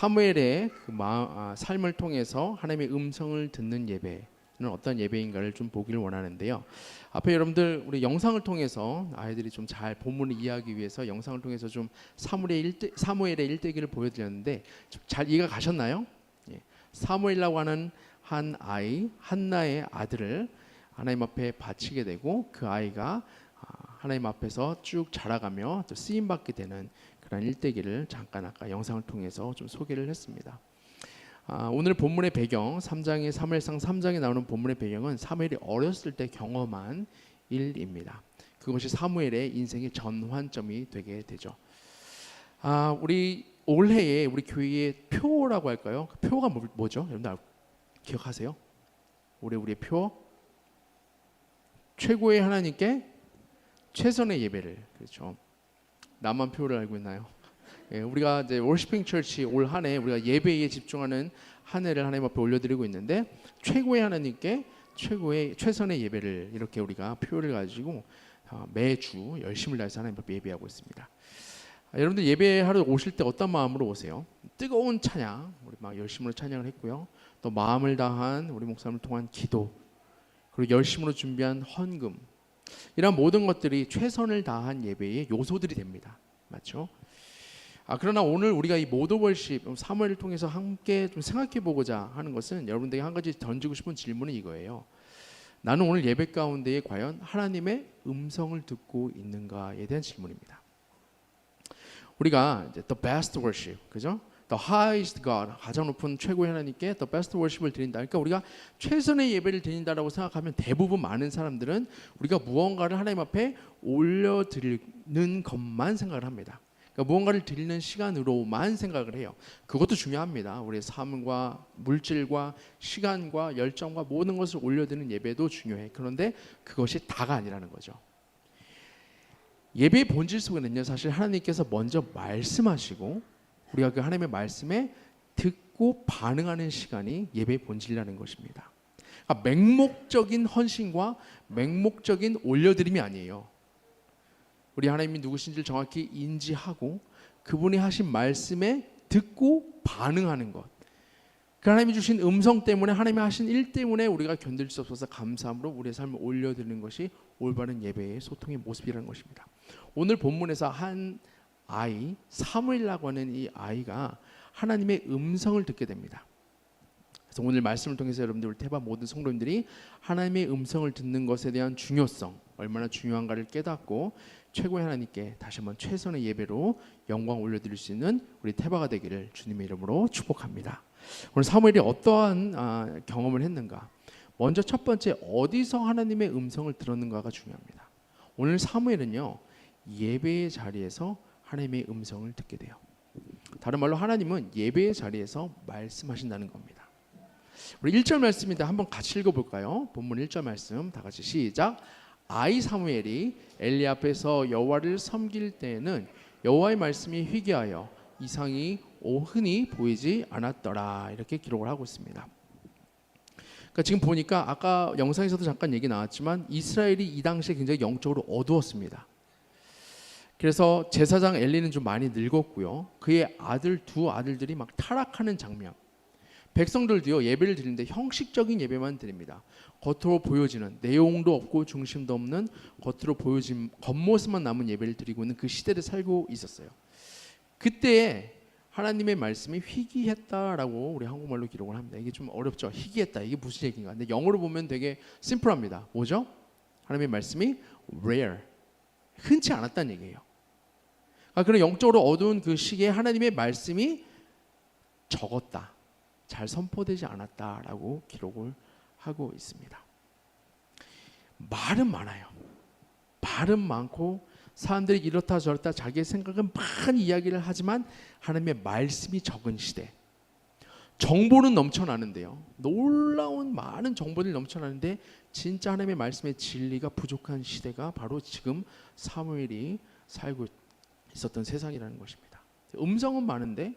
사무엘의 삶을 통해서 하나님의 음성을 듣는 예배는 어떤 예배인가를 좀 보기를 원하는데요. 앞에 여러분들 우리 영상을 통해서 아이들이 좀 잘 본문을 이해하기 위해서 영상을 통해서 좀 사무엘의 일대기를 보여드렸는데 잘 이해가 가셨나요? 예. 사무엘이라고 하는 한 아이, 한나의 아들을 하나님 앞에 바치게 되고 그 아이가 하나님 앞에서 쭉 자라가며 또 쓰임 받게 되는 그런 일대기를 잠깐 아까 영상을 통해서 좀 소개를 했습니다. 오늘 본문의 배경 3장의 사무엘상 3장에 나오는 본문의 배경은 사무엘이 어렸을 때 경험한 일입니다. 그것이 사무엘의 인생의 전환점이 되게 되죠. 우리 올해에 우리 교회의 표라고 할까요? 그 표가 뭐죠? 여러분들 기억하세요? 우리의 표, 최고의 하나님께 최선의 예배를. 그렇죠. 나만 표를 알고 있나요? 예, 우리가 이제 월시핑 처치 올 한 해 우리가 예배에 집중하는 한 해를 하나님 앞에 올려드리고 있는데 최고의 하나님께 최선의 예배를 이렇게 우리가 표를 가지고 매주 열심을 다해서 하나님 앞에 예배하고 있습니다. 여러분들 예배하러 오실 때 어떤 마음으로 오세요? 뜨거운 찬양, 우리 막 열심으로 찬양을 했고요. 또 마음을 다한 우리 목사님을 통한 기도, 그리고 열심으로 준비한 헌금, 이런 모든 것들이 최선을 다한 예배의 요소들이 됩니다. 맞죠? 그러나 오늘 우리가 이 모드 월십 사무엘을 통해서 함께 좀 생각해 보고자 하는 것은 여러분들에게 한 가지 던지고 싶은 질문은 이거예요. 나는 오늘 예배 가운데에 과연 하나님의 음성을 듣고 있는가에 대한 질문입니다. 우리가 이제 the best worship, 그죠? The highest God, 가장 높은 최고의 하나님께 the best worship을 드린다. 그러니까 우리가 최선의 예배를 드린다라고 생각하면 대부분 많은 사람들은 우리가 무언가를 하나님 앞에 올려드리는 것만 생각을 합니다. 그러니까 무언가를 드리는 시간으로만 생각을 해요. 그것도 중요합니다. 우리의 삶과 물질과 시간과 열정과 모든 것을 올려드리는 예배도 중요해. 그런데 그것이 다가 아니라는 거죠. 예배의 본질 속에는요, 사실 하나님께서 먼저 말씀하시고 우리가 그 하나님의 말씀에 듣고 반응하는 시간이 예배의 본질이라는 것입니다. 그러니까 맹목적인 헌신과 맹목적인 올려드림이 아니에요. 우리 하나님이 누구신지를 정확히 인지하고 그분이 하신 말씀에 듣고 반응하는 것. 그 하나님이 주신 음성 때문에, 하나님이 하신 일 때문에 우리가 견딜 수 없어서 감사함으로 우리의 삶을 올려드리는 것이 올바른 예배의 소통의 모습이라는 것입니다. 오늘 본문에서 한 아이, 사무엘이라고 하는 이 아이가 하나님의 음성을 듣게 됩니다. 그래서 오늘 말씀을 통해서 여러분들 우리 태바 모든 성도님들이 하나님의 음성을 듣는 것에 대한 중요성, 얼마나 중요한가를 깨닫고 최고의 하나님께 다시 한번 최선의 예배로 영광 올려드릴 수 있는 우리 태바가 되기를 주님의 이름으로 축복합니다. 오늘 사무엘이 어떠한 경험을 했는가? 먼저 첫 번째, 어디서 하나님의 음성을 들었는가가 중요합니다. 오늘 사무엘은요, 예배의 자리에서 하나님의 음성을 듣게 돼요. 다른 말로 하나님은 예배의 자리에서 말씀하신다는 겁니다. 우리 1절 말씀인데 한번 같이 읽어볼까요? 본문 1절 말씀 다 같이 시작. 아이 사무엘이 엘리 앞에서 여호와를 섬길 때에는 여호와의 말씀이 희귀하여 이상이 흔히 보이지 않았더라. 이렇게 기록을 하고 있습니다. 그러니까 지금 보니까 아까 영상에서도 잠깐 얘기 나왔지만 이스라엘이 이 당시에 굉장히 영적으로 어두웠습니다. 그래서 제사장 엘리는 좀 많이 늙었고요. 그의 두 아들들이 막 타락하는 장면. 백성들도요, 예배를 드리는데 형식적인 예배만 드립니다. 겉으로 보여지는, 내용도 없고 중심도 없는 겉으로 보여진 겉모습만 남은 예배를 드리고 있는 그 시대를 살고 있었어요. 그때에 하나님의 말씀이 희귀했다라고 우리 한국말로 기록을 합니다. 이게 좀 어렵죠. 희귀했다, 이게 무슨 얘기인가? 근데 영어로 보면 되게 심플합니다. 뭐죠? 하나님의 말씀이 rare, 흔치 않았다는 얘기예요. 그런 영적으로 어두운 그 시기에 하나님의 말씀이 적었다, 잘 선포되지 않았다라고 기록을 하고 있습니다. 말은 많아요. 말은 많고 사람들이 이렇다 저렇다 자기의 생각은 많이 이야기를 하지만 하나님의 말씀이 적은 시대. 정보는 넘쳐나는데요, 놀라운 많은 정보들이 넘쳐나는데 진짜 하나님의 말씀의 진리가 부족한 시대가 바로 지금 사무엘이 살고 있었던 세상이라는 것입니다. 음성은 많은데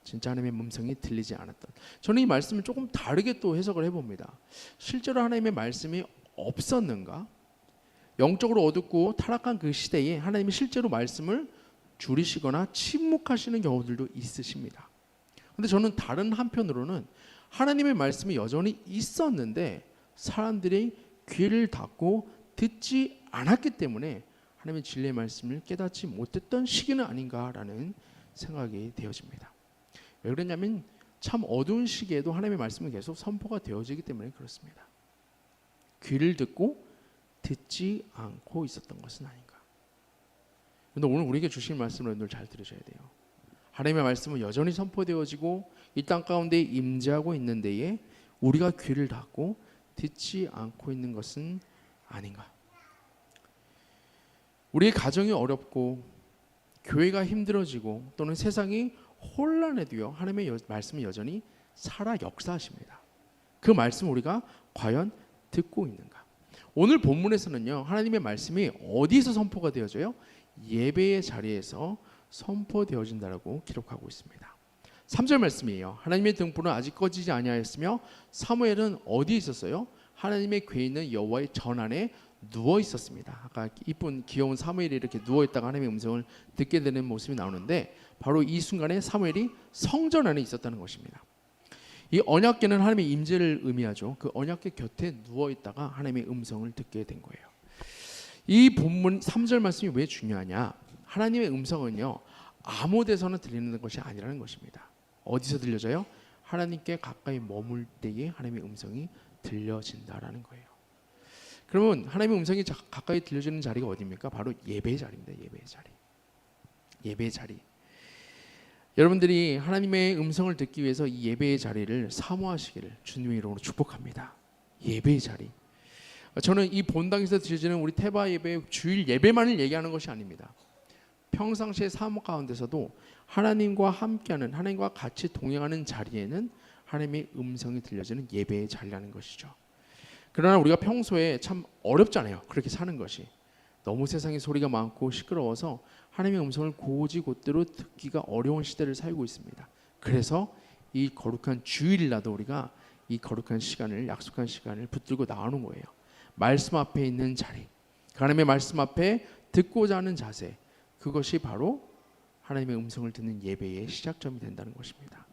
진짜 하나님의 음성이 들리지 않았던. 저는 이 말씀을 조금 다르게 또 해석을 해봅니다. 실제로 하나님의 말씀이 없었는가? 영적으로 어둡고 타락한 그 시대에 하나님이 실제로 말씀을 줄이시거나 침묵하시는 경우들도 있으십니다. 근데 저는 다른 한편으로는 하나님의 말씀이 여전히 있었는데 사람들이 귀를 닫고 듣지 않았기 때문에 하나님의 진리의 말씀을 깨닫지 못했던 시기는 아닌가라는 생각이 되어집니다. 왜 그러냐면 참 어두운 시기에도 하나님의 말씀은 계속 선포가 되어지기 때문에 그렇습니다. 귀를 듣고 듣지 않고 있었던 것은 아닌가. 그런데 오늘 우리에게 주신 말씀을 여러분들 잘 들으셔야 돼요. 하나님의 말씀은 여전히 선포되어지고 이 땅 가운데 임재하고 있는 데에 우리가 귀를 닫고 듣지 않고 있는 것은 아닌가. 우리의 가정이 어렵고 교회가 힘들어지고 또는 세상이 혼란해도요, 하나님의 말씀은 여전히 살아 역사하십니다. 그 말씀 우리가 과연 듣고 있는가? 오늘 본문에서는요, 하나님의 말씀이 어디서 선포가 되어져요? 예배의 자리에서 선포되어진다라고 기록하고 있습니다. 3절 말씀이에요. 하나님의 등불은 아직 꺼지지 아니하였으며 사무엘은 어디에 있었어요? 하나님의 궤에 있는 여호와의 전 안에 누워 있었습니다. 아까 이쁜 귀여운 사무엘이 이렇게 누워 있다가 하나님의 음성을 듣게 되는 모습이 나오는데 바로 이 순간에 사무엘이 성전 안에 있었다는 것입니다. 이 언약궤는 하나님의 임재를 의미하죠. 그 언약궤 곁에 누워 있다가 하나님의 음성을 듣게 된 거예요. 이 본문 3절 말씀이 왜 중요하냐? 하나님의 음성은요, 아무 데서나 들리는 것이 아니라는 것입니다. 어디서 들려져요? 하나님께 가까이 머물 때에 하나님의 음성이 들려진다라는 거예요. 그러면 하나님의 음성이 가까이 들려지는 자리가 어디입니까? 바로 예배의 자리입니다. 예배의 자리. 예배의 자리. 여러분들이 하나님의 음성을 듣기 위해서 이 예배의 자리를 사모하시기를 주님의 이름으로 축복합니다. 예배의 자리. 저는 이 본당에서 드려지는 우리 태바 예배, 주일 예배만을 얘기하는 것이 아닙니다. 평상시의 삶 가운데서도 하나님과 함께하는, 하나님과 같이 동행하는 자리에는 하나님의 음성이 들려지는 예배의 자리라는 것이죠. 그러나 우리가 평소에 참 어렵잖아요. 그렇게 사는 것이. 너무 세상에 소리가 많고 시끄러워서 하나님의 음성을 고지곳대로 듣기가 어려운 시대를 살고 있습니다. 그래서 이 거룩한 주일이라도 우리가 이 거룩한 시간을, 약속한 시간을 붙들고 나오는 거예요. 말씀 앞에 있는 자리, 하나님의 말씀 앞에 듣고자 하는 자세, 그것이 바로 하나님의 음성을 듣는 예배의 시작점이 된다는 것입니다.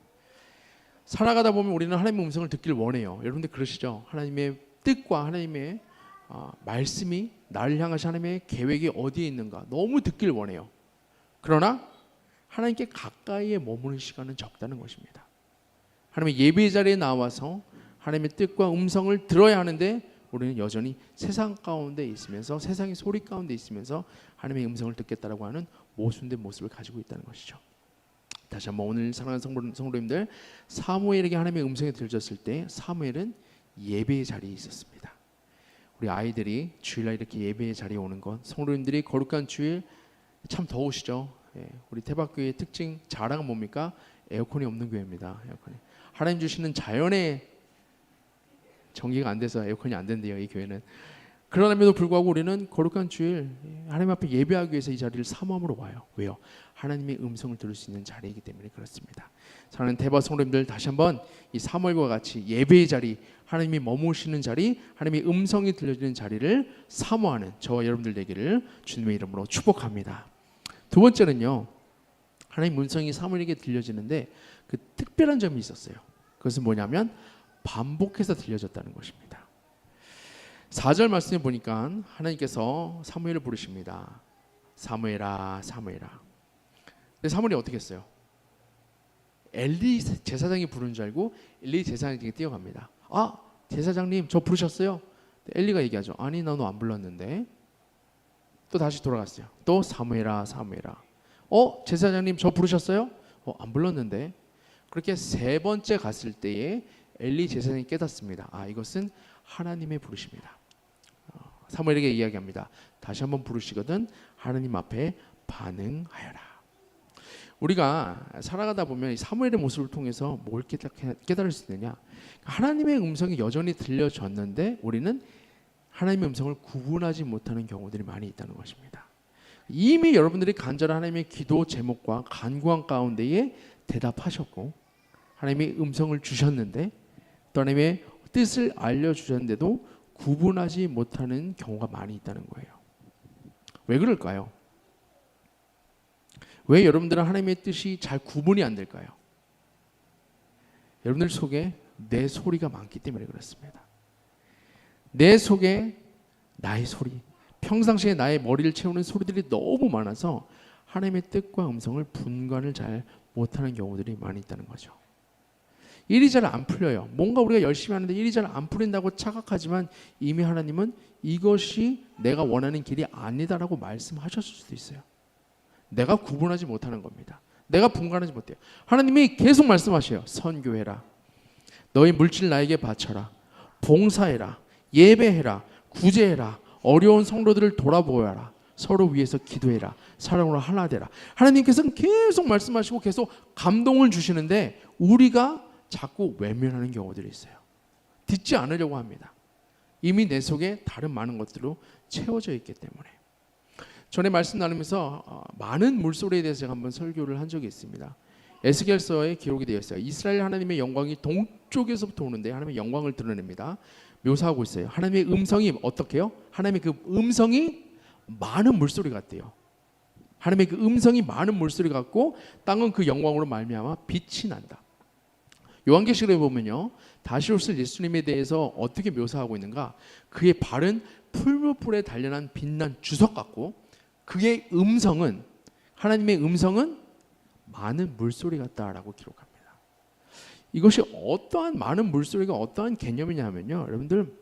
살아가다 보면 우리는 하나님의 음성을 듣길 원해요. 여러분들 그러시죠? 하나님의 뜻과 하나님의 말씀이 나를 향하신 하나님의 계획이 어디에 있는가 너무 듣길 원해요. 그러나 하나님께 가까이에 머무는 시간은 적다는 것입니다. 하나님의 예배 자리에 나와서 하나님의 뜻과 음성을 들어야 하는데 우리는 여전히 세상 가운데 있으면서, 세상의 소리 가운데 있으면서 하나님의 음성을 듣겠다라고 하는 모순된 모습을 가지고 있다는 것이죠. 다시 한번 오늘 사랑하는 성도님들, 사무엘에게 하나님의 음성이 들려졌을 때 사무엘은 예배의 자리에 있었습니다. 우리 아이들이 주일날 이렇게 예배의 자리에 오는 것, 성도님들이 거룩한 주일 참 더우시죠. 우리 태박교회의 특징, 자랑은 뭡니까? 에어컨이 없는 교회입니다. 에어컨이. 하나님 주시는 자연의 전기가 안 돼서 에어컨이 안 된대요, 이 교회는. 그럼에도 불구하고 우리는 거룩한 주일 하나님 앞에 예배하기 위해서 이 자리를 사모함으로 와요. 왜요? 하나님의 음성을 들을 수 있는 자리이기 때문에 그렇습니다. 사랑하는 대박 성도님들, 다시 한번 이 사무엘과 같이 예배의 자리, 하나님이 머무시는 자리, 하나님의 음성이 들려지는 자리를 사모하는 저와 여러분들 되기를 주님의 이름으로 축복합니다. 두 번째는요, 하나님 음성이 사무엘에게 들려지는데 그 특별한 점이 있었어요. 그것은 뭐냐면 반복해서 들려졌다는 것입니다. 4절 말씀에 보니까 하나님께서 사무엘을 부르십니다. 사무엘아, 사무엘아. 근데 사무엘이 어떻게 했어요? 엘리 제사장이 부르는 줄 알고 엘리 제사장에게 뛰어갑니다. 아, 제사장님 저 부르셨어요? 엘리가 얘기하죠. 아니, 나 너 안 불렀는데. 또 다시 돌아갔어요. 또 사무엘아, 사무엘아. 제사장님 저 부르셨어요? 안 불렀는데. 그렇게 세 번째 갔을 때에 엘리 제사장이 깨닫습니다. 아, 이것은 하나님의 부르심이다. 사무엘에게 이야기합니다. 다시 한번 부르시거든 하나님 앞에 반응하여라. 우리가 살아가다 보면 사무엘의 모습을 통해서 뭘 깨달을 수 있느냐? 하나님의 음성이 여전히 들려졌는데 우리는 하나님의 음성을 구분하지 못하는 경우들이 많이 있다는 것입니다. 이미 여러분들이 간절한 하나님의 기도 제목과 간구한 가운데에 대답하셨고 하나님의 음성을 주셨는데 또 하나님의 뜻을 알려주셨는데도 구분하지 못하는 경우가 많이 있다는 거예요. 왜 그럴까요? 왜 여러분들은 하나님의 뜻이 잘 구분이 안 될까요? 여러분들 속에 내 소리가 많기 때문에 그렇습니다. 내 속에 나의 소리, 평상시에 나의 머리를 채우는 소리들이 너무 많아서 하나님의 뜻과 음성을 분간을 잘 못하는 경우들이 많이 있다는 거죠. 일이 잘 안 풀려요. 뭔가 우리가 열심히 하는데 일이 잘 안 풀린다고 착각하지만 이미 하나님은 이것이 내가 원하는 길이 아니다라고 말씀하셨을 수도 있어요. 내가 구분하지 못하는 겁니다. 내가 분간하지 못해요. 하나님이 계속 말씀하셔요. 선교해라. 너희 물질 나에게 바쳐라. 봉사해라. 예배해라. 구제해라. 어려운 성도들을 돌아보아라. 서로 위해서 기도해라. 사랑으로 하나 되라. 하나님께서는 계속 말씀하시고 계속 감동을 주시는데 우리가 자꾸 외면하는 경우들이 있어요. 듣지 않으려고 합니다. 이미 내 속에 다른 많은 것들로 채워져 있기 때문에. 전에 말씀 나누면서 많은 물소리에 대해서 제가 한번 설교를 한 적이 있습니다. 에스겔서에 기록이 되어 있어요. 이스라엘 하나님의 영광이 동쪽에서부터 오는데 하나님의 영광을 드러냅니다. 묘사하고 있어요. 하나님의 음성이 어떻게 해요? 하나님의 그 음성이 많은 물소리 같대요. 하나님의 그 음성이 많은 물소리 같고 땅은 그 영광으로 말미암아 빛이 난다. 요한계시록에 보면요, 다시 오실 예수님에 대해서 어떻게 묘사하고 있는가? 그의 발은 풀무불에 단련한 빛난 주석 같고 그의 음성은, 하나님의 음성은 많은 물소리 같다라고 기록합니다. 이것이 어떠한 많은 물소리가 어떠한 개념이냐 하면요, 여러분들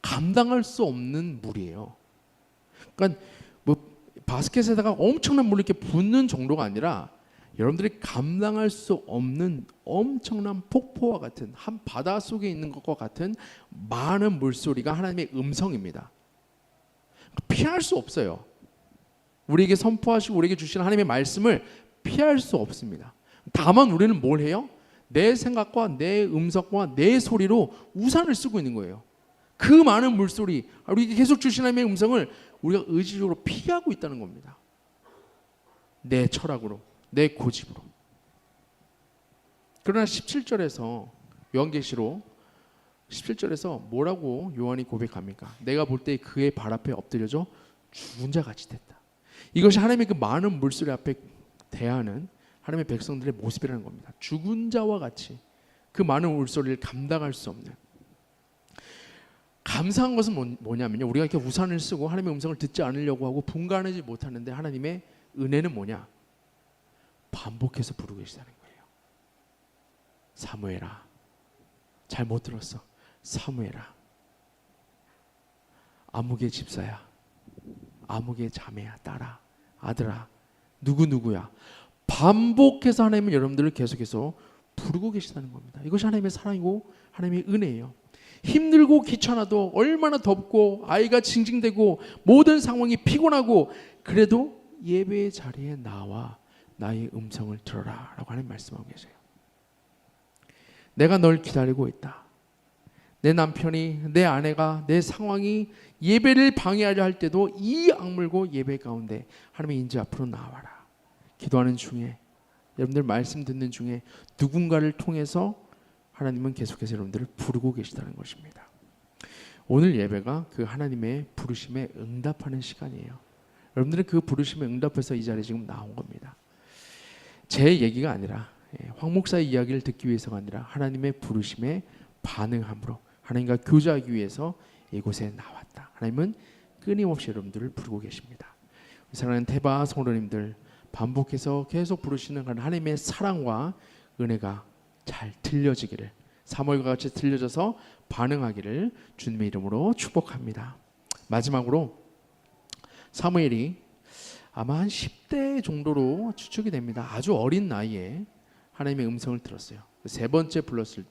감당할 수 없는 물이에요. 그러니까 뭐 바스켓에다가 엄청난 물이 이렇게 붓는 정도가 아니라 여러분들이 감당할 수 없는 엄청난 폭포와 같은 한 바다 속에 있는 것과 같은 많은 물소리가 하나님의 음성입니다. 피할 수 없어요. 우리에게 선포하시고 우리에게 주시는 하나님의 말씀을 피할 수 없습니다. 다만 우리는 뭘 해요? 내 생각과 내 음성과 내 소리로 우산을 쓰고 있는 거예요. 그 많은 물소리, 우리에게 계속 주시는 하나님의 음성을 우리가 의지적으로 피하고 있다는 겁니다. 내 철학으로, 내 고집으로. 그러나 17절에서 요한계시록 17절에서 뭐라고 요한이 고백합니까? 내가 볼 때 그의 발 앞에 엎드려져 죽은 자 같이 됐다. 이것이 하나님의 그 많은 물소리 앞에 대하는 하나님의 백성들의 모습이라는 겁니다. 죽은 자와 같이 그 많은 물소리를 감당할 수 없는. 감사한 것은 뭐냐면요, 우리가 이렇게 우산을 쓰고 하나님의 음성을 듣지 않으려고 하고 분간하지 못하는데 하나님의 은혜는 뭐냐? 반복해서 부르고 계시다는 거예요. 사무엘아, 잘 못 들었어. 사무엘아, 아무개 집사야, 아무개 자매야, 딸아, 아들아, 누구누구야. 반복해서 하나님은 여러분들을 계속해서 부르고 계시다는 겁니다. 이것이 하나님의 사랑이고 하나님의 은혜예요. 힘들고 귀찮아도, 얼마나 덥고 아이가 징징대고 모든 상황이 피곤하고 그래도 예배의 자리에 나와 나의 음성을 들어라 라고 하나님 말씀하고 계세요. 내가 널 기다리고 있다. 내 남편이, 내 아내가, 내 상황이 예배를 방해하려 할 때도 이 악물고 예배 가운데 하나님의 인지 앞으로 나와라. 기도하는 중에, 여러분들 말씀 듣는 중에 누군가를 통해서 하나님은 계속해서 여러분들을 부르고 계시다는 것입니다. 오늘 예배가 그 하나님의 부르심에 응답하는 시간이에요. 여러분들은 그 부르심에 응답해서 이 자리에 지금 나온 겁니다. 제 얘기가 아니라, 황 목사의 이야기를 듣기 위해서가 아니라 하나님의 부르심에 반응함으로 하나님과 교제하기 위해서 이곳에 나왔다. 하나님은 끊임없이 여러분들을 부르고 계십니다. 사랑하는 태바 성도님들, 반복해서 계속 부르시는 하나님의 사랑과 은혜가 잘 들려지기를, 사무엘과 같이 들려져서 반응하기를 주님의 이름으로 축복합니다. 마지막으로 사무엘이 아마 한 10대 정도로 추측이 됩니다. 아주 어린 나이에 하나님의 음성을 들었어요. 세 번째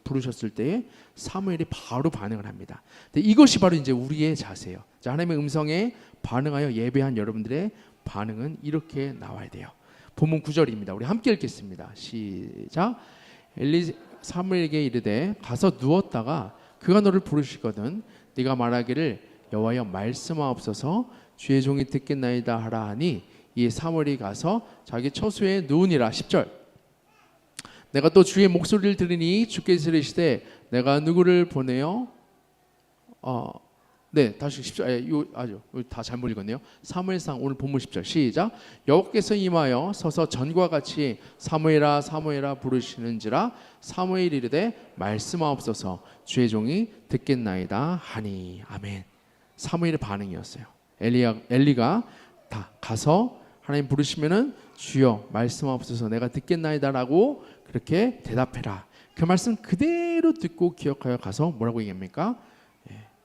부르셨을 때 사무엘이 바로 반응을 합니다. 근데 이것이 바로 이제 우리의 자세예요. 자, 하나님의 음성에 반응하여 예배한 여러분들의 반응은 이렇게 나와야 돼요. 본문 9절입니다. 우리 함께 읽겠습니다. 시작. 엘리 사무엘에게 이르되 가서 누웠다가 그가 너를 부르시거든 네가 말하기를 여호와여 말씀하옵소서 주의 종이 듣겠나이다 하라 하니 이 사무엘이 가서 자기 처소에 누우니라. 10절. 내가 또 주의 목소리를 들으니 주께서 이르시되 내가 누구를 보내어 네, 다시 10절. 요 아주 다 잘못 읽었네요. 사무엘상 오늘 본문 10절 시작. 여호와께서 임하여 서서 전과 같이 사무엘아 사무엘아 부르시는지라 사무엘이 이르되 말씀하옵소서 주의 종이 듣겠나이다 하니. 아멘. 사무엘의 반응이었어요. 엘리가 다 가서 하나님 부르시면은 주여 말씀하옵소서 내가 듣겠나이다라고 그렇게 대답해라. 그 말씀 그대로 듣고 기억하여 가서 뭐라고 얘기합니까?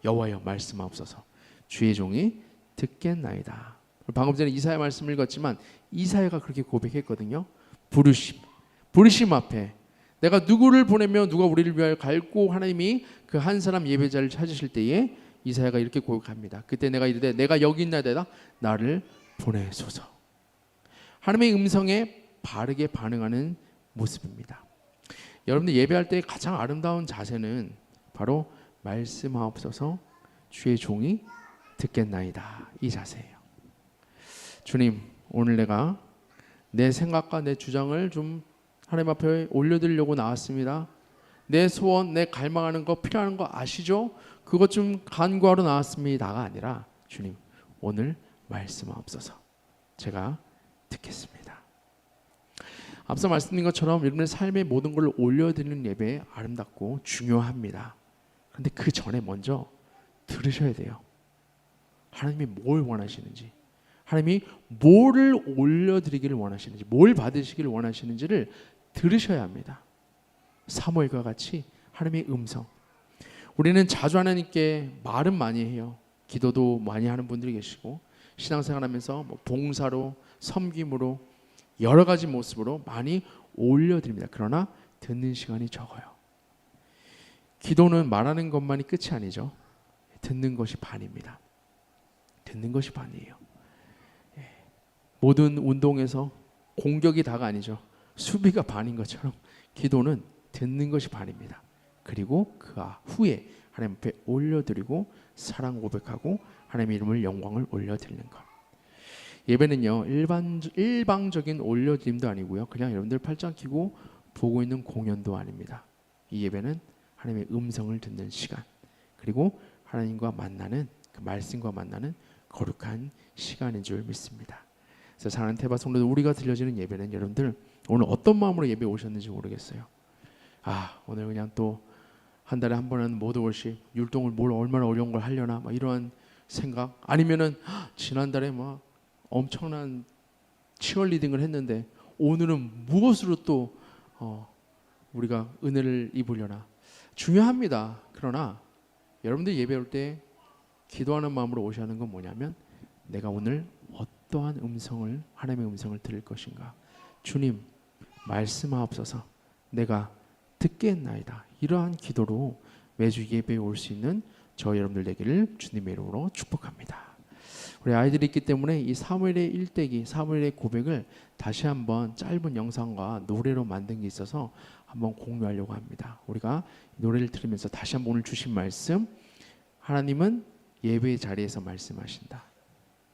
여호와여 말씀하옵소서 주의 종이 듣겠나이다. 방금 전에 이사야 말씀을 읽었지만 이사야가 그렇게 고백했거든요. 부르심 앞에 내가 누구를 보내며 누가 우리를 위하여 갈고 하나님이 그 한 사람 예배자를 찾으실 때에 이사야가 이렇게 고백합니다. 그때 내가 이르되 내가 여기 있나이다 나를 보내소서. 하나님의 음성에 바르게 반응하는 모습입니다. 여러분들 예배할 때 가장 아름다운 자세는 바로 말씀하옵소서 주의 종이 듣겠나이다 이 자세예요. 주님 오늘 내가 내 생각과 내 주장을 좀 하나님 앞에 올려드리려고 나왔습니다. 내 소원 내 갈망하는 거 필요한 거 아시죠? 그것 좀 간구하러 나왔습니다가 아니라 주님 오늘 말씀하옵소서 제가 듣겠습니다. 앞서 말씀드린 것처럼 여러분의 삶의 모든 걸 올려드리는 예배 아름답고 중요합니다. 그런데 그 전에 먼저 들으셔야 돼요. 하나님이 뭘 원하시는지, 하나님이 뭐를 올려드리기를 원하시는지, 뭘 받으시기를 원하시는지를 들으셔야 합니다. 사무엘과 같이 하나님의 음성. 우리는 자주 하나님께 말은 많이 해요. 기도도 많이 하는 분들이 계시고 신앙생활하면서 봉사로 섬김으로 여러 가지 모습으로 많이 올려드립니다. 그러나 듣는 시간이 적어요. 기도는 말하는 것만이 끝이 아니죠. 듣는 것이 반입니다. 듣는 것이 반이에요. 모든 운동에서 공격이 다가 아니죠. 수비가 반인 것처럼 기도는 듣는 것이 반입니다. 그리고 그 후에 하나님 앞에 올려드리고 사랑 고백하고 하나님의 이름을 영광을 올려드리는 것. 예배는요 일방적인 올려드림도 아니고요 그냥 여러분들 팔짱 끼고 보고 있는 공연도 아닙니다. 이 예배는 하나님의 음성을 듣는 시간, 그리고 하나님과 만나는 그 말씀과 만나는 거룩한 시간인 줄 믿습니다. 그래서 사랑하는 태바 성도들, 우리가 들려지는 예배는 여러분들 오늘 어떤 마음으로 예배 오셨는지 모르겠어요. 오늘 그냥 또 한 달에 한 번은 모두 월십 율동을 뭘 얼마나 어려운 걸 하려나 이런 생각, 아니면은 지난달에 엄청난 치얼리딩을 했는데 오늘은 무엇으로 또 우리가 은혜를 입으려나. 중요합니다. 그러나 여러분들 예배 올 때 기도하는 마음으로 오셔야 하는 건 뭐냐면 내가 오늘 어떠한 음성을, 하나님의 음성을 들을 것인가. 주님 말씀하옵소서 내가 듣겠나이다. 이러한 기도로 매주 예배에 올 수 있는 저 여러분들 되기를 주님의 이름으로 축복합니다. 우리 아이들이 있기 때문에 이 사무엘의 일대기, 사무엘의 고백을 다시 한번 짧은 영상과 노래로 만든 게 있어서 한번 공유하려고 합니다. 우리가 노래를 들으면서 다시 한번 오늘 주신 말씀, 하나님은 예배의 자리에서 말씀하신다.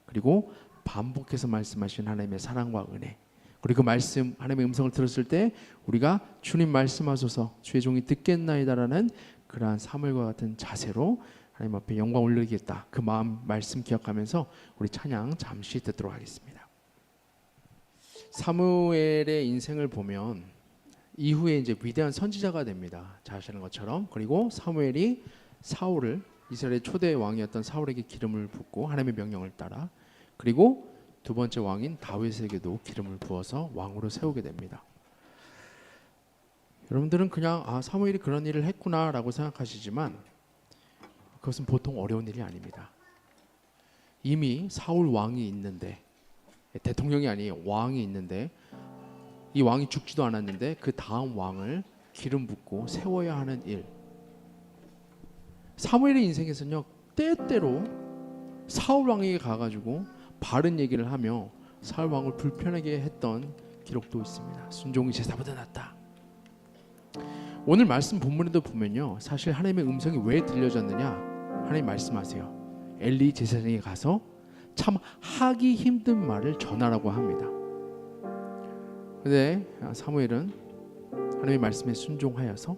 그리고 반복해서 말씀하신 하나님의 사랑과 은혜, 그리고 그 말씀, 하나님의 음성을 들었을 때 우리가 주님 말씀하소서 주의 종이 듣겠나이다라는 그러한 사무엘과 같은 자세로 하나님 앞에 영광 올리겠다. 그 마음 말씀 기억하면서 우리 찬양 잠시 듣도록 하겠습니다. 사무엘의 인생을 보면 이후에 이제 위대한 선지자가 됩니다. 잘 아시는 것처럼. 그리고 사무엘이 사울을, 이스라엘의 초대 왕이었던 사울에게 기름을 붓고 하나님의 명령을 따라, 그리고 두 번째 왕인 다윗에게도 기름을 부어서 왕으로 세우게 됩니다. 여러분들은 그냥 사무엘이 그런 일을 했구나라고 생각하시지만 그것은 보통 어려운 일이 아닙니다. 이미 사울 왕이 있는데, 대통령이 아니에요, 왕이 있는데, 이 왕이 죽지도 않았는데 그 다음 왕을 기름 붓고 세워야 하는 일. 사무엘의 인생에서는요 때때로 사울 왕에게 가가지고 바른 얘기를 하며 사울 왕을 불편하게 했던 기록도 있습니다. 순종이 제사보다 낫다. 오늘 말씀 본문에도 보면요 사실 하나님의 음성이 왜 들려졌느냐, 하나님 말씀하세요. 엘리 제사장에게 가서 참 하기 힘든 말을 전하라고 합니다. 그런데 사무엘은 하나님의 말씀에 순종하여서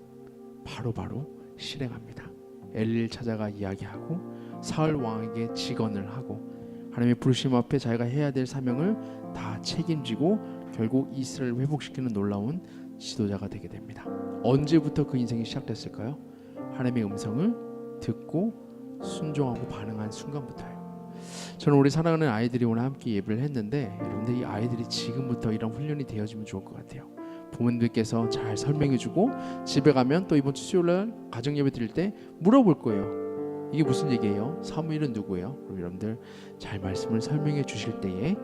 바로바로 실행합니다. 엘리를 찾아가 이야기하고 사울 왕에게 직언을 하고 하나님의 부르심 앞에 자기가 해야 될 사명을 다 책임지고 결국 이스라엘을 회복시키는 놀라운 지도자가 되게 됩니다. 언제부터 그 인생이 시작됐을까요? 하나님의 음성을 듣고 순종하고 반응한 순간부터예요. 저는 우리 사랑하는 아이들이 오늘 함께 예배를 했는데 여러분들 이 아이들이 지금부터 이런 훈련이 되어지면 좋을 것 같아요. 부모님들께서 잘 설명해주고 집에 가면 또 이번 주 수요일날 가정예배 드릴 때 물어볼 거예요. 이게 무슨 얘기예요? 사무엘은 누구예요? 그럼 여러분들 잘 말씀을 설명해 주실 때에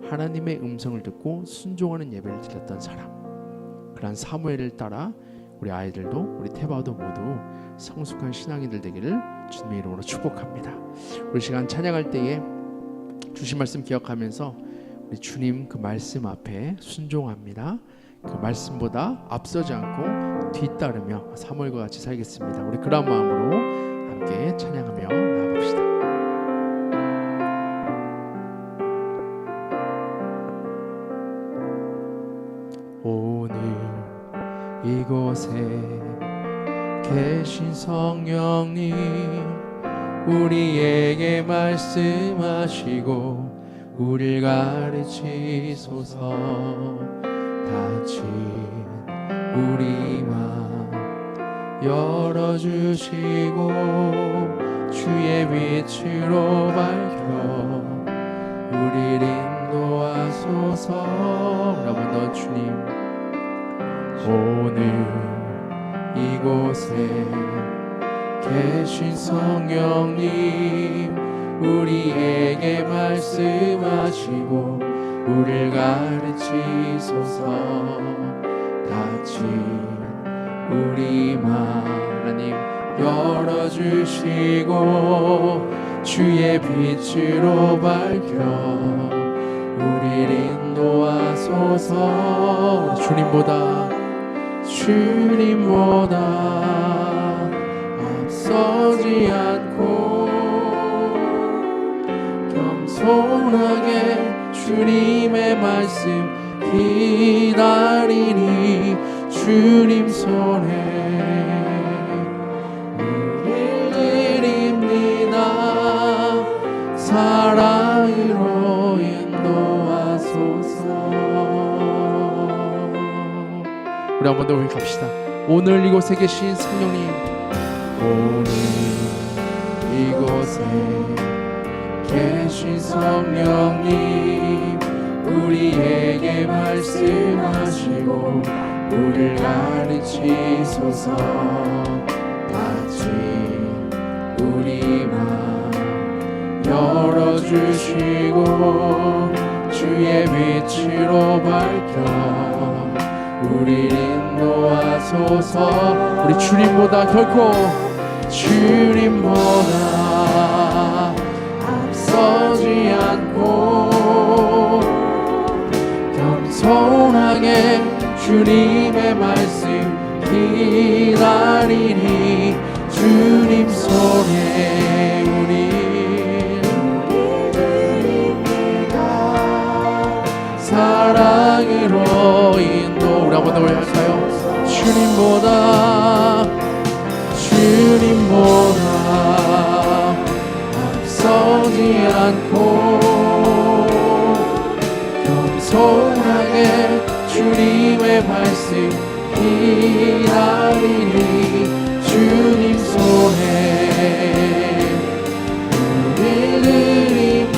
하나님의 음성을 듣고 순종하는 예배를 드렸던 사람, 그러한 사무엘을 따라 우리 아이들도 우리 태바도 모두 성숙한 신앙인들 되기를 주님의 이름으로 축복합니다. 우리 시간 찬양할 때에 주신 말씀 기억하면서 우리 주님 그 말씀 앞에 순종합니다. 그 말씀보다 앞서지 않고 뒤따르며 사무엘과 같이 살겠습니다. 우리 그런 마음으로 함께 찬양하며 나아갑시다. 오늘 이곳에 계신 성령님 우리에게 말씀하시고 우리를 가르치소서. 닫힌 우리 맘 열어주시고 주의 빛으로 밝혀 우리를 인도하소서. 한번 더 주님 오늘 이곳에 계신 성령님 우리에게 말씀하시고 우리를 가르치소서. 닫힌 우리 맘 하나님 열어주시고 주의 빛으로 밝혀 우리를 인도하소서. 주님보다 앞서지 않고 겸손하게 주님의 말씀 기다리니 주님 손에 우릴 드립니다. 사랑으로 인도하소서. 우리 한 번 더 갑시다. 오늘 이곳에 계신 성령님 오늘 이곳에 계신 성령님 우리에게 말씀하시고 우리를 가르치소서. 닫힌 우리 맘 열어주시고 주의 빛으로 밝혀 우리를 인도하소서. 우리 주님보다 결코 주님보다 앞서지 않고 겸손하게 주님의 말씀 기다리니 주님 손에 우리 드립니다. 사랑으로 인도. 우리 한번 더 할까요? 주님보다 앞서지 않고 겸손하게 주님의 말씀 기다리니 주님 손에 우리를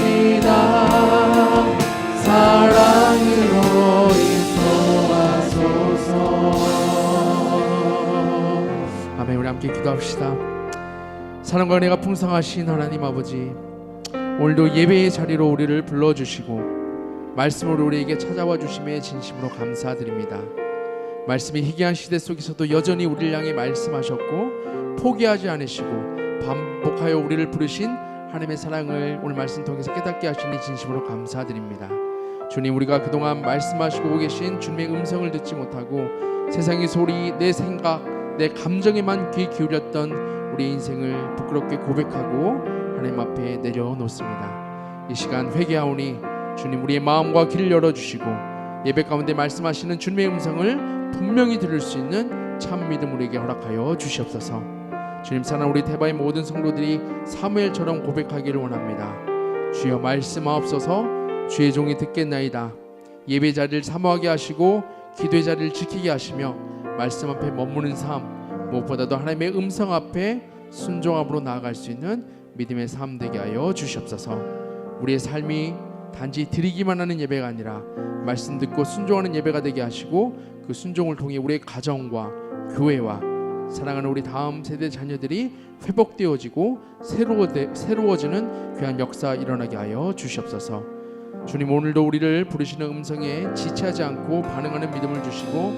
드립니다. 사랑으로 인도하소서. 아멘. 우리 함께 기도합시다. 사랑과 은혜가 풍성하신 하나님 아버지, 오늘도 예배의 자리로 우리를 불러주시고 말씀으로 우리에게 찾아와 주심에 진심으로 감사드립니다. 말씀이 희귀한 시대 속에서도 여전히 우리를 향해 말씀하셨고 포기하지 않으시고 반복하여 우리를 부르신 하나님의 사랑을 오늘 말씀 통해서 깨닫게 하시니 진심으로 감사드립니다. 주님, 우리가 그동안 말씀하시고 계신 주님의 음성을 듣지 못하고 세상의 소리, 내 생각, 내 감정에만 귀 기울였던 우리 인생을 부끄럽게 고백하고 하나님 앞에 내려놓습니다. 이 시간 회개하오니 주님, 우리의 마음과 길을 열어주시고 예배 가운데 말씀하시는 주님의 음성을 분명히 들을 수 있는 참 믿음 우리에게 허락하여 주시옵소서. 주님, 사랑 우리 대바의 모든 성도들이 사무엘처럼 고백하기를 원합니다. 주여 말씀하옵소서. 주의 종이 듣겠나이다. 예배 자리를 사모하게 하시고 기도의 자리를 지키게 하시며 말씀 앞에 머무는 삶, 무엇보다도 하나님의 음성 앞에 순종함으로 나아갈 수 있는 믿음의 삶 되게 하여 주시옵소서. 우리의 삶이 단지 드리기만 하는 예배가 아니라 말씀 듣고 순종하는 예배가 되게 하시고 그 순종을 통해 우리의 가정과 교회와 사랑하는 우리 다음 세대 자녀들이 회복되어지고 새로워지는 귀한 역사 일어나게 하여 주시옵소서. 주님, 오늘도 우리를 부르시는 음성에 지체하지 않고 반응하는 믿음을 주시고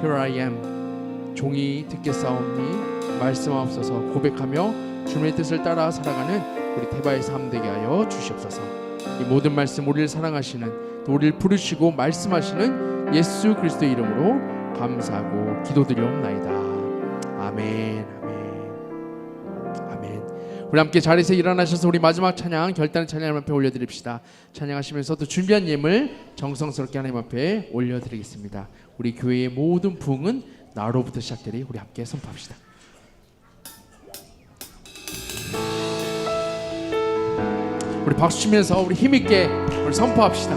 Here I am, 종이 듣겠사오니 말씀하옵소서 고백하며 주님의 뜻을 따라 살아가는 우리 대바의 삶 되게 하여 주시옵소서. 이 모든 말씀 우리를 사랑하시는, 또 우리를 부르시고 말씀하시는 예수 그리스도의 이름으로 감사하고 기도드리옵나이다. 아멘, 아멘, 아멘. 우리 함께 자리에서 일어나셔서 우리 마지막 찬양, 결단의 찬양 하나님 앞에 올려드립시다. 찬양하시면서 또 준비한 예물 정성스럽게 하나님 앞에 올려드리겠습니다. 우리 교회의 모든 부흥은 나로부터 시작되리. 우리 함께 선포합시다. 우리 박수 치면서 우리 힘있게 우리 선포합시다.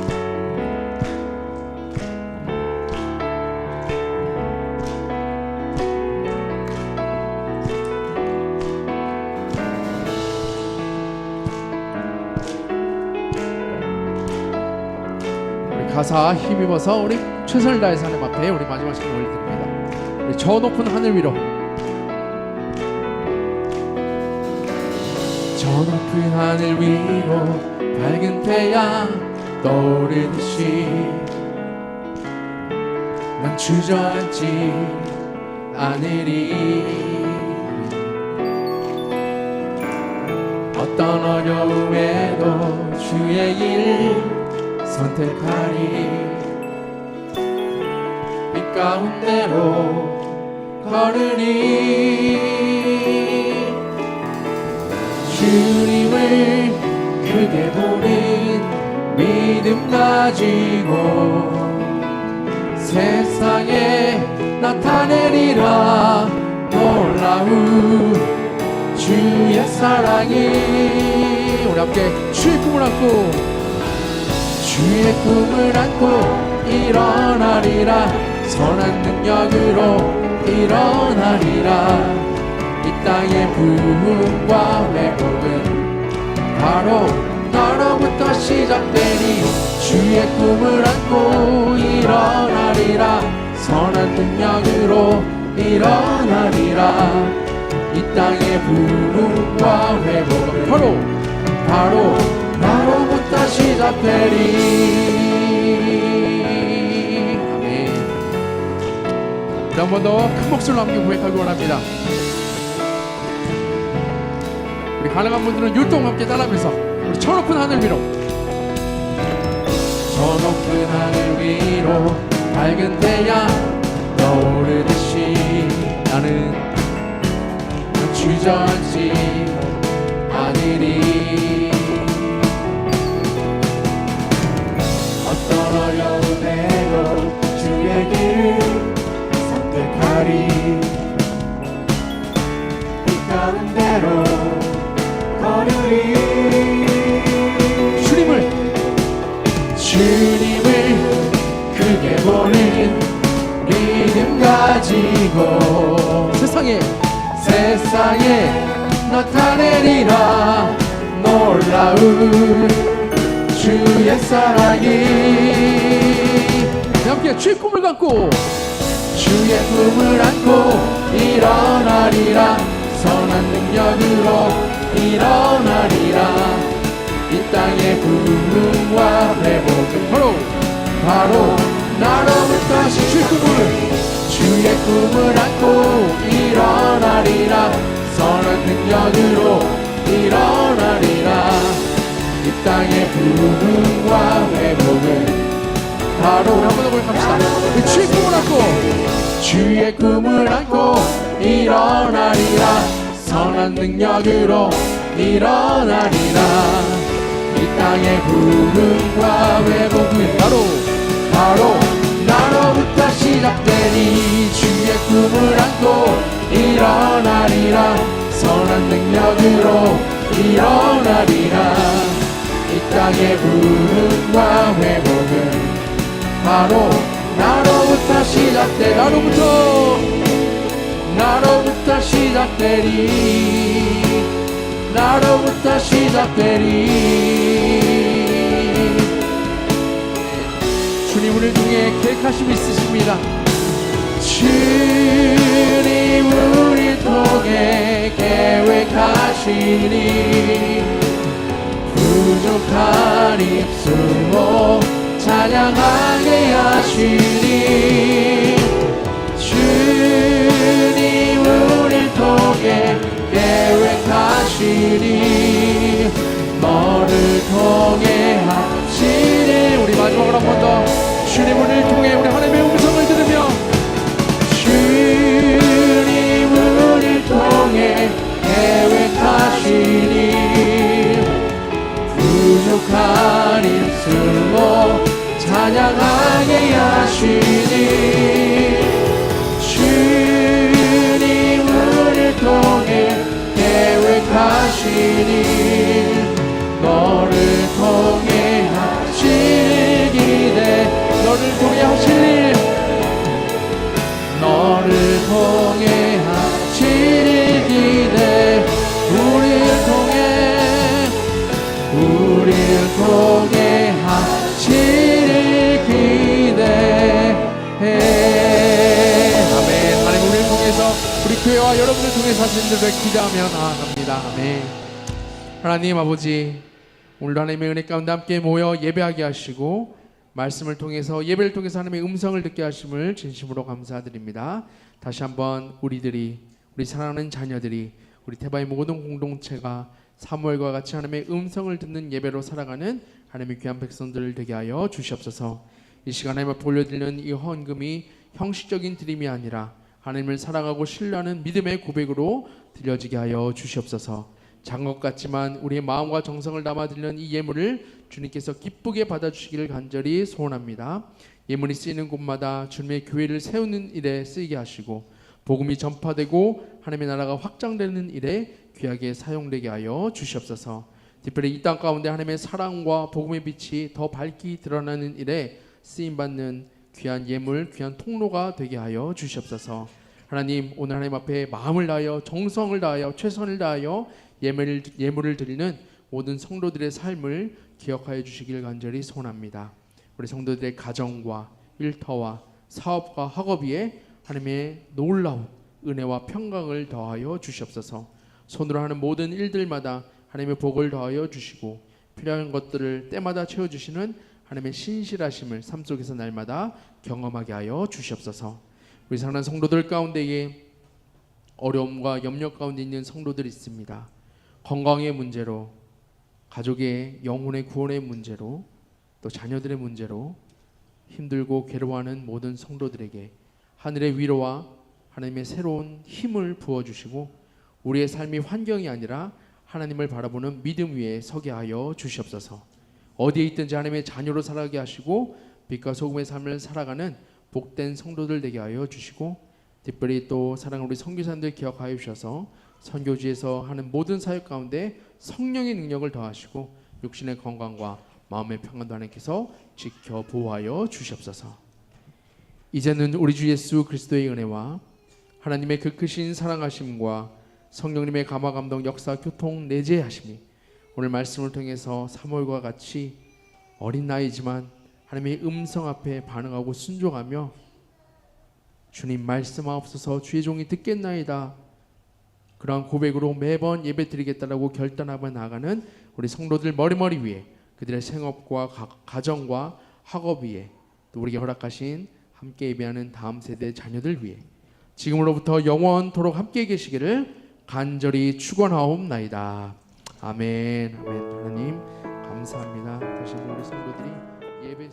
우리 가사 힘입어서 우리 최선을 다해서 하나님 앞에 우리 마지막 시간 올려드립니다. 우리 저 높은 하늘 위로, 저 높은 하늘 위로 밝은 태양 떠오르듯이 난 주저앉지 않으리. 어떤 어려움에도 주의 길 선택하리. 빛 가운데로 걸으리. 주님을 크게 보는 믿음 가지고 세상에 나타내리라. 놀라운 주의 사랑이. 우리 함께 주의 꿈을 안고, 주의 꿈을 안고 일어나리라. 선한 능력으로 일어나리라. 이 땅의 부흥과 회복은 바로 너로부터 시작되니. 주의 꿈을 안고 일어나리라. 선한 능력으로 일어나리라. 이 땅의 부흥과 회복은 바로 나로부터 시작되리. 아멘. 한 번 더 큰 목소리로 함께 고백하기 원합니다. 우리 가능한 분들은 율동 함께 따라하면서 우리 저 높은 하늘 위로, 저 높은 하늘 위로 밝은 태양 떠오르듯이 나는 주저앉지 않으리. 어떤 어려움에도 주의 길을 선택하리. 빛 가운데로 걸으리. 주님을 크게 보는 믿음 가지고 세상에 나타내리라. 놀라운 주의 사랑이. 함께 주의 꿈을 안고, 주의 꿈을 안고 일어나리라. 선한 능력으로 일어나리라. 이 땅의 부흥과 회복은 바로 나로부터 주의 꿈을 안고 일어나리라. 선한 능력으로 일어나리라. 이 땅의 부흥과 회복은 바로 한번 더 고백합시다. 주의 꿈을 안고, 주의 꿈을 안고 일어나리라. 선한 능력으로 일어나리라. 이 땅의 부흥과 회복은 바로 나로부터 시작되니. 주의 꿈을 안고 일어나리라. 구원으로 일어나리라. 이 땅의 부흥과 회복은 바로 나로부터 시작돼. 나로부터 시작되리. 나로부터 시작되리. 주님 우리를 통해 계획하심이 있으십니다. 주님 우리를 통해 계획하시니 부족한 입술로 찬양하게 하시니 주님 우리를 통해 계획하시니 너를 통해 하시니. 우리 마지막으로 한 번 더 주님 우리를 통해 우리 하나님의 음성을 들으며 주님 우리를 통해 계획하시니 부족한 입술로 찬양하게 하시니 주님 우리를 통해 계획하시니 너를 통해 하실 기대. 너를 통해 하실 일, 너를 통해 하실 기대. 우리를 통해 하실 기대해. 아멘. 하나님 우리를 통해서 우리 교회와 여러분을 통해서 하신 일을 기대하며 나아갑니다. 아멘. 하나님 아버지, 오늘도 하나님의 은혜 가운데 함께 모여 예배하게 하시고 말씀을 통해서 예배를 통해서 하나님의 음성을 듣게 하심을 진심으로 감사드립니다. 다시 한번 우리 사랑하는 자녀들이 우리 태바의 모든 공동체가 사무엘과 같이 하나님의 음성을 듣는 예배로 살아가는 하나님의 귀한 백성들 되게 하여 주시옵소서. 이 시간 하나님 앞에 올려드리는 이 헌금이 형식적인 드림이 아니라 하나님을 사랑하고 신뢰하는 믿음의 고백으로 드려지게 하여 주시옵소서. 작은 것 같지만 우리의 마음과 정성을 담아 드리는 이 예물을 주님께서 기쁘게 받아주시기를 간절히 소원합니다. 예물이 쓰이는 곳마다 주님의 교회를 세우는 일에 쓰이게 하시고 복음이 전파되고 하나님의 나라가 확장되는 일에 귀하게 사용되게 하여 주시옵소서. 특별히 이 땅 가운데 하나님의 사랑과 복음의 빛이 더 밝게 드러나는 일에 쓰임받는 귀한 예물, 귀한 통로가 되게 하여 주시옵소서. 하나님 오늘 하나님 앞에 마음을 다하여 정성을 다하여 최선을 다하여 예물을 드리는 모든 성도들의 삶을 기억하여 주시길 간절히 소원합니다. 우리 성도들의 가정과 일터와 사업과 학업 위에 하나님의 놀라운 은혜와 평강을 더하여 주시옵소서. 손으로 하는 모든 일들마다 하나님의 복을 더하여 주시고 필요한 것들을 때마다 채워주시는 하나님의 신실하심을 삶 속에서 날마다 경험하게 하여 주시옵소서. 우리 사랑하는 성도들 가운데에 어려움과 염려 가운데 있는 성도들이 있습니다. 건강의 문제로, 가족의 영혼의 구원의 문제로, 또 자녀들의 문제로 힘들고 괴로워하는 모든 성도들에게 하늘의 위로와 하나님의 새로운 힘을 부어주시고 우리의 삶이 환경이 아니라 하나님을 바라보는 믿음 위에 서게 하여 주시옵소서. 어디에 있든지 하나님의 자녀로 살아가게 하시고 빛과 소금의 삶을 살아가는 복된 성도들 되게 하여 주시고 특별히 또 사랑하는 우리 선교사님들 기억하여 주셔서 선교지에서 하는 모든 사역 가운데 성령의 능력을 더하시고 육신의 건강과 마음의 평안도 하나님께서 지켜 보호하여 주시옵소서. 이제는 우리 주 예수 그리스도의 은혜와 하나님의 그 크신 사랑하심과 성령님의 감화 감동 역사 교통 내재하심이 오늘 말씀을 통해서 사무엘과 같이 어린 나이지만 하나님의 음성 앞에 반응하고 순종하며 주님 말씀하옵소서 주의 종이 듣겠나이다 그러한 고백으로 매번 예배 드리겠다라고 결단하며 나아가는 우리 성도들 머리머리 위에 그들의 생업과 가정과 학업 위에 또 우리에게 허락하신 함께 예배하는 다음 세대 자녀들 위에 지금으로부터 영원토록 함께 계시기를 간절히 축원하옵나이다. 아멘. 아멘. 하나님 감사합니다. 다시 한번 우리 성도들이 예배